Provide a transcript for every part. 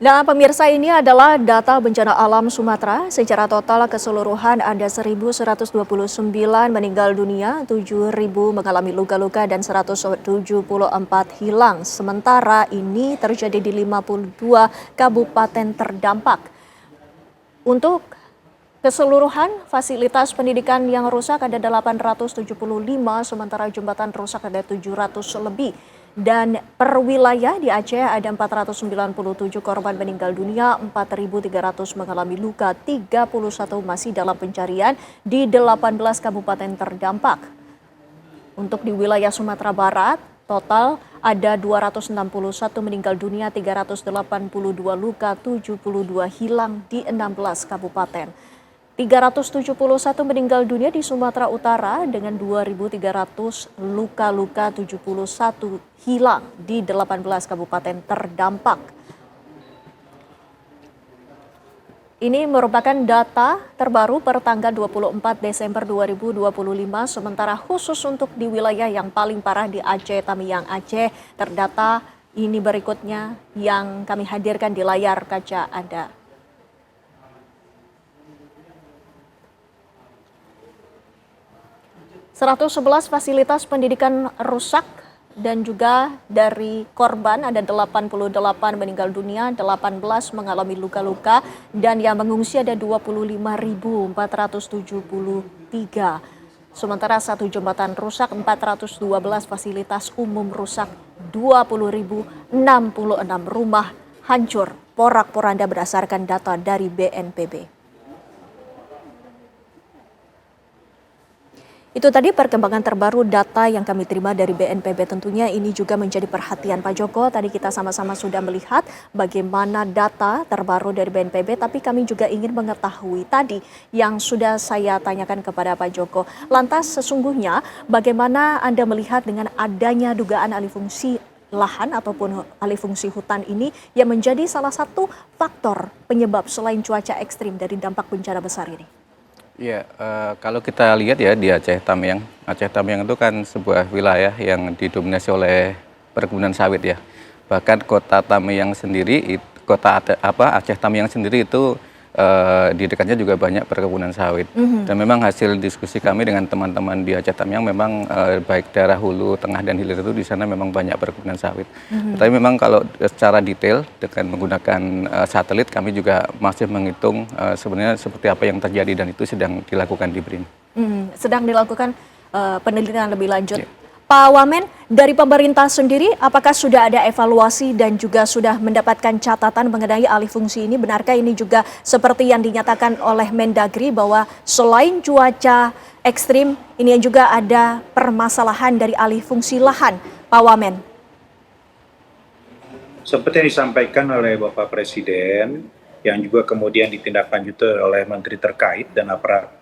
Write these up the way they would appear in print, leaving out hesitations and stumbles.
Nah, pemirsa, ini adalah data bencana alam Sumatera. Secara total keseluruhan ada 1.129 meninggal dunia, 7.000 mengalami luka-luka dan 174 hilang. Sementara ini terjadi di 52 kabupaten terdampak. Untuk keseluruhan fasilitas pendidikan yang rusak ada 875, sementara jembatan rusak ada 700 lebih. Dan per wilayah di Aceh ada 497 korban meninggal dunia, 4.300 mengalami luka, 31 masih dalam pencarian di 18 kabupaten terdampak. Untuk di wilayah Sumatera Barat, total ada 261 meninggal dunia, 382 luka, 72 hilang di 16 kabupaten. 371 meninggal dunia di Sumatera Utara dengan 2.300 luka-luka, 71 hilang di 18 kabupaten terdampak. Ini merupakan data terbaru per tanggal 24 Desember 2025, sementara khusus untuk di wilayah yang paling parah di Aceh, Tamiang, Aceh, terdata ini berikutnya yang kami hadirkan di layar kaca Anda. "111 fasilitas pendidikan rusak dan juga dari korban ada 88 meninggal dunia, 18 mengalami luka-luka dan yang mengungsi ada 25.473. Sementara satu jembatan rusak, 412 fasilitas umum rusak, 20.066 rumah hancur porak-poranda berdasarkan data dari BNPB. Itu tadi perkembangan terbaru data yang kami terima dari BNPB. Tentunya ini juga menjadi perhatian Pak Joko. Tadi kita sama-sama sudah melihat bagaimana data terbaru dari BNPB, tapi kami juga ingin mengetahui tadi yang sudah saya tanyakan kepada Pak Joko. Lantas sesungguhnya bagaimana Anda melihat dengan adanya dugaan alih fungsi lahan ataupun alih fungsi hutan ini yang menjadi salah satu faktor penyebab selain cuaca ekstrim dari dampak bencana besar ini? Iya, kalau kita lihat ya di Aceh Tamiang itu kan sebuah wilayah yang didominasi oleh perkebunan sawit ya. Bahkan kota Tamiang sendiri, Aceh Tamiang sendiri itu di dekatnya juga banyak perkebunan sawit. Dan memang hasil diskusi kami dengan teman-teman di Aceh Tamiang memang baik daerah hulu, tengah dan hilir itu di sana memang banyak perkebunan sawit. Tapi memang kalau secara detail dengan menggunakan satelit kami juga masih menghitung sebenarnya seperti apa yang terjadi dan itu sedang dilakukan di BRIN. Sedang dilakukan penelitian lebih lanjut. Pak Wamen, dari pemerintah sendiri apakah sudah ada evaluasi dan juga sudah mendapatkan catatan mengenai alih fungsi ini? Benarkah ini juga seperti yang dinyatakan oleh Mendagri bahwa selain cuaca ekstrim, ini juga ada permasalahan dari alih fungsi lahan, Pak Wamen? Seperti yang disampaikan oleh Bapak Presiden, yang juga kemudian ditindaklanjuti oleh Menteri terkait dan aparat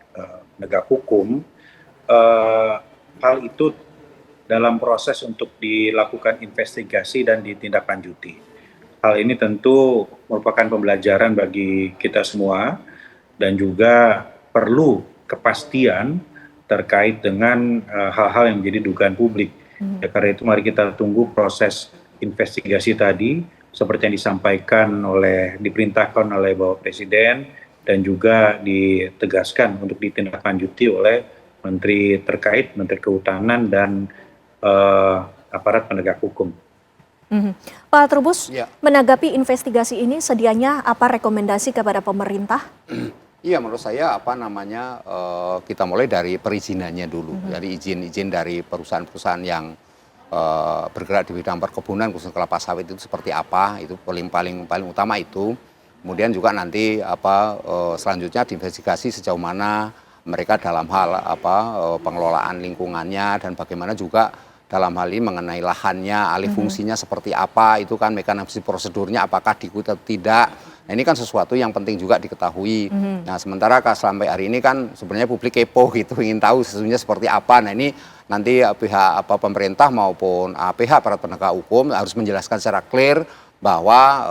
penegak hukum, hal itu dalam proses untuk dilakukan investigasi dan ditindaklanjuti. Hal ini tentu merupakan pembelajaran bagi kita semua dan juga perlu kepastian terkait dengan hal-hal yang menjadi dugaan publik. Ya, karena itu mari kita tunggu proses investigasi tadi seperti yang diperintahkan oleh Bapak Presiden dan juga ditegaskan untuk ditindaklanjuti oleh Menteri terkait, Menteri Kehutanan dan aparat penegak hukum. Pak Trubus, menanggapi investigasi ini sedianya apa rekomendasi kepada pemerintah? Iya, menurut saya kita mulai dari perizinannya dulu, dari izin-izin dari perusahaan-perusahaan yang bergerak di bidang perkebunan khususnya kelapa sawit itu seperti apa, itu paling utama itu. Kemudian juga nanti selanjutnya diinvestigasi sejauh mana mereka dalam hal pengelolaan lingkungannya dan bagaimana juga dalam hal ini mengenai lahannya, alih fungsinya seperti apa, itu kan mekanisme prosedurnya apakah diikuti atau tidak. Nah, ini kan sesuatu yang penting juga diketahui. Nah, sementara sampai hari ini kan sebenarnya publik kepo gitu, ingin tahu sesungguhnya seperti apa. Nah, ini nanti pihak pemerintah maupun pihak aparat penegak hukum harus menjelaskan secara clear bahwa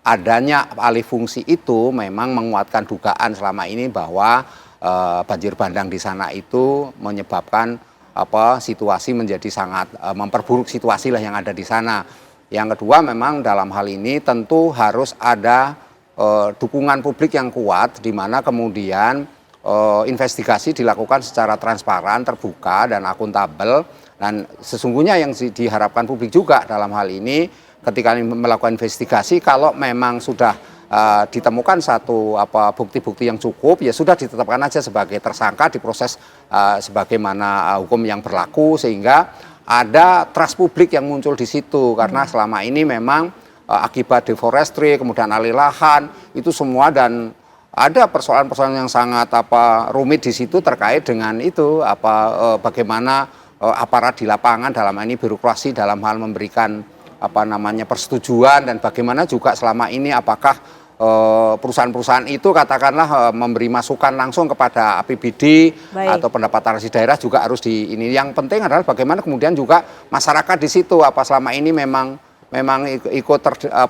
adanya alih fungsi itu memang menguatkan dugaan selama ini bahwa banjir bandang di sana itu menyebabkan situasi menjadi sangat memperburuk situasi lah yang ada di sana. Yang kedua memang dalam hal ini tentu harus ada dukungan publik yang kuat di mana kemudian investigasi dilakukan secara transparan, terbuka dan akuntabel, dan sesungguhnya yang diharapkan publik juga dalam hal ini ketika melakukan investigasi kalau memang sudah ditemukan satu bukti-bukti yang cukup, ya sudah ditetapkan aja sebagai tersangka, diproses sebagaimana hukum yang berlaku, sehingga ada trust publik yang muncul di situ. Karena selama ini memang akibat deforestry, kemudian alih lahan itu semua, dan ada persoalan-persoalan yang sangat rumit di situ terkait dengan itu bagaimana aparat di lapangan dalam ini birokrasi dalam hal memberikan persetujuan, dan bagaimana juga selama ini apakah perusahaan-perusahaan itu katakanlah memberi masukan langsung kepada APBD atau pendapatan alokasi daerah juga harus ini. Yang penting adalah bagaimana kemudian juga masyarakat di situ selama ini memang ikut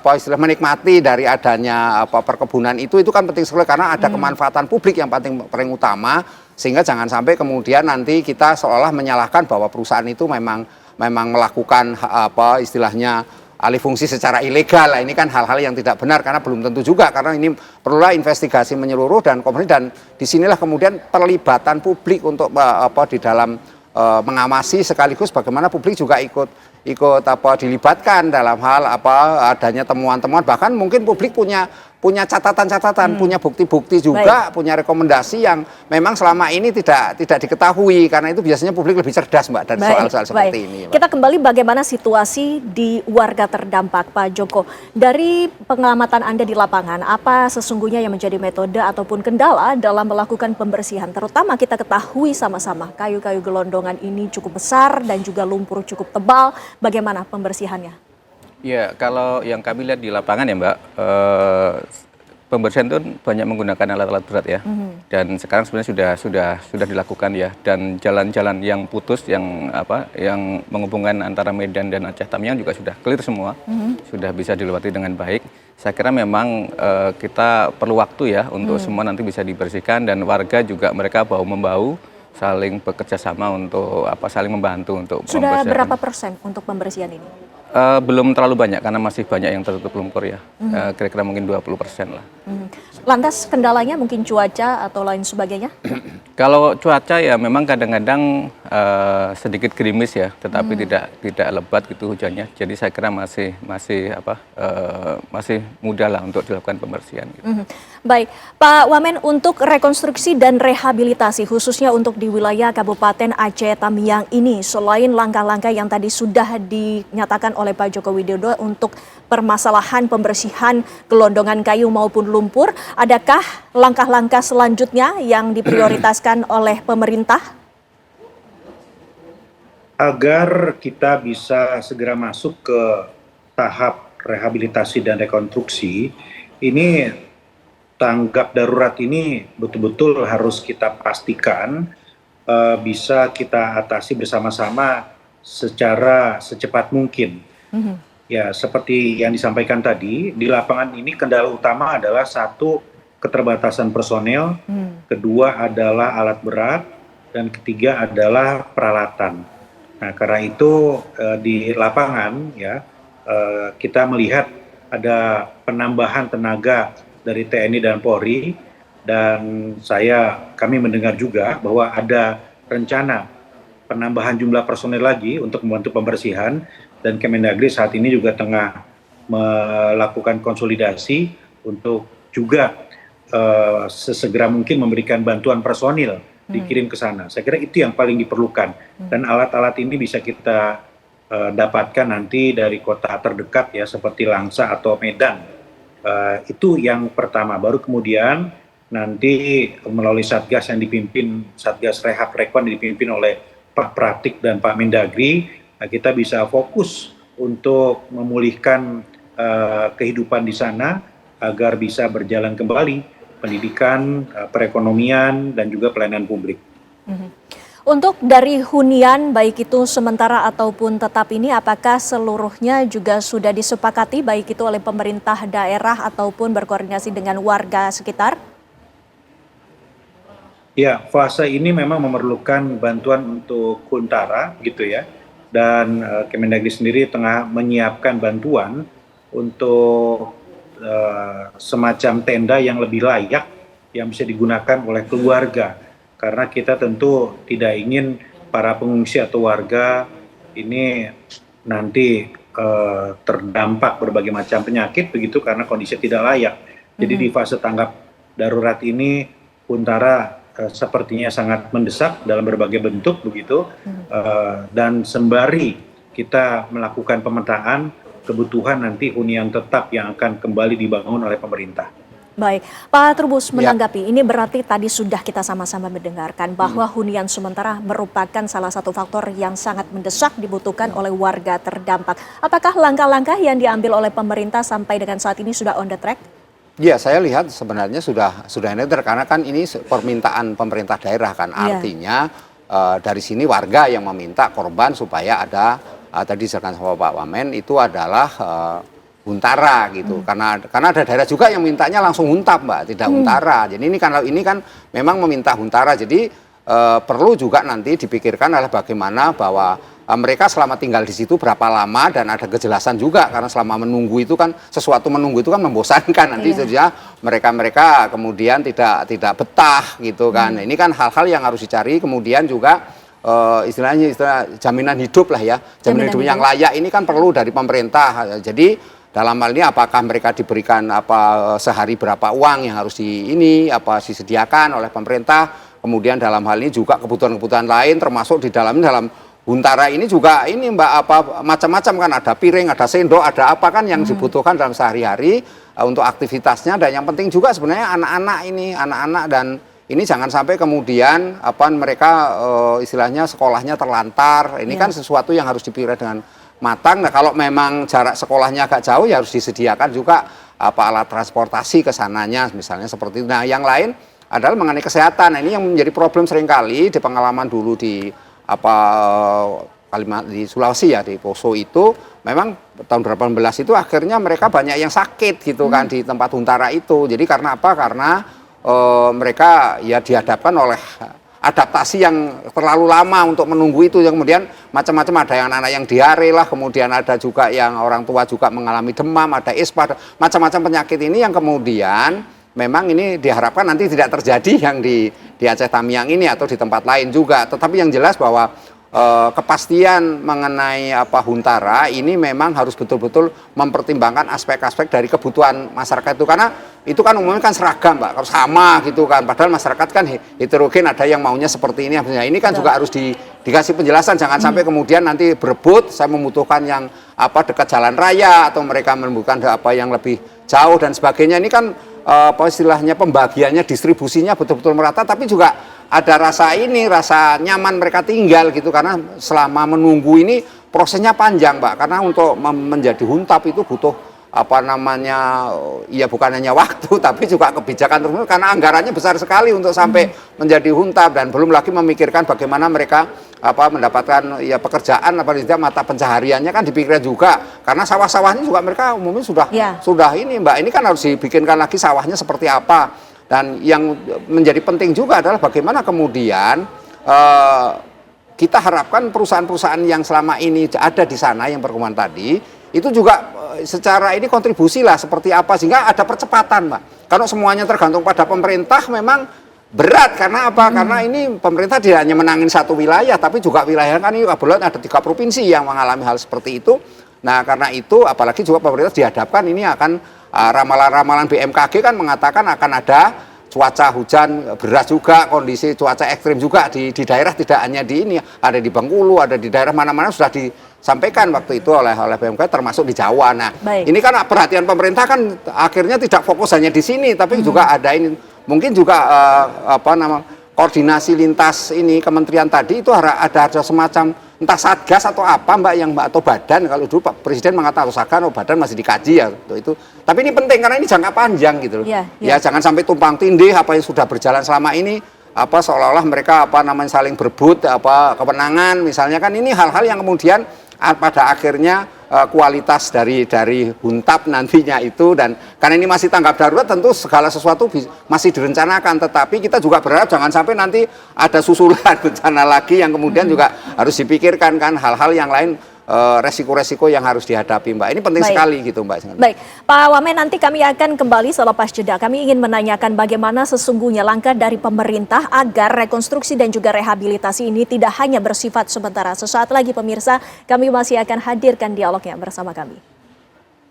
istilah menikmati dari adanya perkebunan itu kan penting sekali, karena ada kemanfaatan publik yang paling utama, sehingga jangan sampai kemudian nanti kita seolah menyalahkan bahwa perusahaan itu memang melakukan istilahnya alih fungsi secara ilegal. Ini kan hal-hal yang tidak benar, karena belum tentu juga, karena ini perlulah investigasi menyeluruh, dan disinilah kemudian perlibatan publik untuk di dalam mengawasi, sekaligus bagaimana publik juga ikut dilibatkan dalam hal adanya temuan-temuan, bahkan mungkin publik punya catatan-catatan, punya bukti-bukti juga, punya rekomendasi yang memang selama ini tidak diketahui, karena itu biasanya publik lebih cerdas, Mbak, dari soal-soal seperti ini, Mbak. Kita kembali bagaimana situasi di warga terdampak, Pak Joko. Dari pengamatan Anda di lapangan, apa sesungguhnya yang menjadi metode ataupun kendala dalam melakukan pembersihan? Terutama kita ketahui sama-sama kayu-kayu gelondongan ini cukup besar dan juga lumpur cukup tebal. Bagaimana pembersihannya? Ya, kalau yang kami lihat di lapangan ya, Mbak, pembersihan itu banyak menggunakan alat-alat berat ya. Dan sekarang sebenarnya sudah dilakukan ya. Dan jalan-jalan yang putus, yang menghubungkan antara Medan dan Aceh Tamiang juga sudah clear semua, sudah bisa dilewati dengan baik. Saya kira memang kita perlu waktu ya untuk semua nanti bisa dibersihkan, dan warga juga mereka bahu-membahu saling bekerja sama untuk saling membantu untuk sudah pembersihan. Berapa persen untuk pembersihan ini? Belum terlalu banyak karena masih banyak yang tertutup lumpur ya. Kira-kira mungkin 20% lah. Lantas kendalanya mungkin cuaca atau lain sebagainya? Kalau cuaca ya memang kadang-kadang sedikit gerimis ya, tetapi tidak lebat gitu hujannya. Jadi saya kira masih mudah lah untuk dilakukan pembersihan. Gitu. Baik, Pak Wamen, untuk rekonstruksi dan rehabilitasi khususnya untuk di wilayah Kabupaten Aceh Tamiang ini, selain langkah-langkah yang tadi sudah dinyatakan oleh Pak Joko Widodo untuk permasalahan pembersihan gelondongan kayu maupun lumpur, adakah langkah-langkah selanjutnya yang diprioritaskan oleh pemerintah? Agar kita bisa segera masuk ke tahap rehabilitasi dan rekonstruksi, ini tanggap darurat ini betul-betul harus kita pastikan bisa kita atasi bersama-sama secara secepat mungkin. Ya, seperti yang disampaikan tadi, di lapangan ini kendala utama adalah satu, keterbatasan personel, kedua adalah alat berat, dan ketiga adalah peralatan. Nah, karena itu di lapangan ya kita melihat ada penambahan tenaga dari TNI dan Polri, dan kami mendengar juga bahwa ada rencana penambahan jumlah personel lagi untuk membantu pembersihan, dan Kemendagri saat ini juga tengah melakukan konsolidasi untuk juga sesegera mungkin memberikan bantuan personil dikirim ke sana. Saya kira itu yang paling diperlukan, dan alat-alat ini bisa kita dapatkan nanti dari kota terdekat ya, seperti Langsa atau Medan. Itu yang pertama. Baru kemudian nanti melalui Satgas yang dipimpin, Satgas Rehab Rekon yang dipimpin oleh Pak Pratik dan Pak Mendagri, kita bisa fokus untuk memulihkan kehidupan di sana agar bisa berjalan kembali pendidikan, perekonomian, dan juga pelayanan publik. Untuk dari hunian, baik itu sementara ataupun tetap ini, apakah seluruhnya juga sudah disepakati, baik itu oleh pemerintah daerah ataupun berkoordinasi dengan warga sekitar? Ya, fase ini memang memerlukan bantuan untuk huntara gitu ya. dan Kemendagri sendiri tengah menyiapkan bantuan untuk semacam tenda yang lebih layak yang bisa digunakan oleh keluarga, karena kita tentu tidak ingin para pengungsi atau warga ini nanti terdampak berbagai macam penyakit begitu karena kondisi tidak layak. Jadi di fase tanggap darurat ini Huntara sepertinya sangat mendesak dalam berbagai bentuk begitu, dan sembari kita melakukan pemetaan kebutuhan nanti hunian tetap yang akan kembali dibangun oleh pemerintah. Baik, Pak Trubus menanggapi, ini berarti tadi sudah kita sama-sama mendengarkan bahwa hunian sementara merupakan salah satu faktor yang sangat mendesak dibutuhkan oleh warga terdampak. Apakah langkah-langkah yang diambil oleh pemerintah sampai dengan saat ini sudah on the track? Ya, saya lihat sebenarnya sudah netral karena kan ini permintaan pemerintah daerah kan, artinya dari sini warga yang meminta korban supaya ada tadi disampaikan sama Pak Wamen itu adalah Huntara gitu, karena ada daerah juga yang mintanya langsung Huntap Mbak, tidak Huntara. Jadi ini kan memang meminta Huntara, jadi perlu juga nanti dipikirkan adalah bagaimana bahwa mereka selama tinggal di situ berapa lama dan ada kejelasan juga, karena selama menunggu itu kan sesuatu menunggu itu kan membosankan nanti saja mereka kemudian tidak betah gitu kan. Ini kan hal-hal yang harus dicari, kemudian juga istilah jaminan hidup lah ya, jaminan hidup yang layak ini kan perlu dari pemerintah. Jadi dalam hal ini apakah mereka diberikan sehari berapa uang yang harus disediakan oleh pemerintah, kemudian dalam hal ini juga kebutuhan-kebutuhan lain termasuk di dalam Huntara ini juga ini Mbak macam-macam kan, ada piring, ada sendok, ada apa kan yang dibutuhkan dalam sehari-hari untuk aktivitasnya, dan yang penting juga sebenarnya anak-anak dan ini jangan sampai kemudian mereka istilahnya sekolahnya terlantar. Ini kan sesuatu yang harus dipikirkan dengan matang. Nah, kalau memang jarak sekolahnya agak jauh ya harus disediakan juga alat transportasi ke sananya misalnya seperti itu. Nah, yang lain adalah mengenai kesehatan. Nah, ini yang menjadi problem seringkali di pengalaman dulu di di Sulawesi ya, di Poso itu memang tahun 2018 itu akhirnya mereka banyak yang sakit gitu kan di tempat Huntara itu. Jadi karena apa? Karena mereka ya dihadapkan oleh adaptasi yang terlalu lama untuk menunggu itu, yang kemudian macam-macam, ada yang anak yang diare lah, kemudian ada juga yang orang tua juga mengalami demam, ada ispa, macam-macam penyakit ini yang kemudian memang ini diharapkan nanti tidak terjadi yang di Aceh Tamiang ini atau di tempat lain juga. Tetapi yang jelas bahwa kepastian mengenai Huntara ini memang harus betul-betul mempertimbangkan aspek-aspek dari kebutuhan masyarakat itu, karena itu kan umumnya kan seragam Mbak, kalau sama gitu kan, padahal masyarakat kan heterogen, ada yang maunya seperti ini. Nah, ini kan juga harus dikasih penjelasan, jangan sampai kemudian nanti berebut, saya membutuhkan yang dekat jalan raya atau mereka membutuhkan yang lebih jauh dan sebagainya. Ini kan istilahnya pembagiannya, distribusinya betul-betul merata, tapi juga ada rasa nyaman mereka tinggal gitu, karena selama menunggu ini prosesnya panjang Mbak, karena untuk menjadi Huntap itu butuh ya bukan hanya waktu tapi juga kebijakan terus, karena anggarannya besar sekali untuk sampai menjadi Huntap, dan belum lagi memikirkan bagaimana mereka mendapatkan ya pekerjaan, mata pencahariannya kan dipikirkan juga, karena sawah-sawahnya juga mereka umumnya sudah ini Mbak, ini kan harus dibikinkan lagi sawahnya seperti apa. Dan yang menjadi penting juga adalah bagaimana kemudian kita harapkan perusahaan-perusahaan yang selama ini ada di sana yang berkembang tadi itu juga secara ini kontribusi lah seperti apa, sehingga ada percepatan Mbak. Kalau semuanya tergantung pada pemerintah memang berat, karena apa? Karena ini pemerintah tidak hanya menangin satu wilayah, tapi juga wilayah kan ini kebetulan ada 3 provinsi yang mengalami hal seperti itu. Nah, karena itu apalagi juga pemerintah dihadapkan ini akan ramalan-ramalan BMKG kan mengatakan akan ada cuaca hujan beras juga, kondisi cuaca ekstrim juga di daerah, tidak hanya di ini, ada di Bengkulu, ada di daerah mana-mana sudah disampaikan waktu itu oleh BMKG, termasuk di Jawa. Nah, ini kan perhatian pemerintah kan akhirnya tidak fokus hanya di sini, tapi juga ada ini mungkin juga koordinasi lintas ini kementerian tadi itu ada semacam entah satgas atau apa atau badan, kalau dulu Pak Presiden mengatakan atau badan masih dikaji ya itu. Tapi ini penting karena ini jangka panjang gitu loh. Ya jangan sampai tumpang tindih apa yang sudah berjalan selama ini, seolah-olah mereka saling berebut kewenangan misalnya, kan ini hal-hal yang kemudian pada akhirnya kualitas dari huntap nantinya itu, dan karena ini masih tanggap darurat tentu segala sesuatu masih direncanakan, tetapi kita juga berharap jangan sampai nanti ada susulan bencana lagi yang kemudian juga harus dipikirkan kan, hal-hal yang lain, resiko-resiko yang harus dihadapi, Mbak. Ini penting sekali gitu, Mbak. Baik, Pak Wamen, nanti kami akan kembali selepas jeda. Kami ingin menanyakan bagaimana sesungguhnya langkah dari pemerintah agar rekonstruksi dan juga rehabilitasi ini tidak hanya bersifat sementara. Sesaat lagi pemirsa, kami masih akan hadirkan dialognya bersama kami.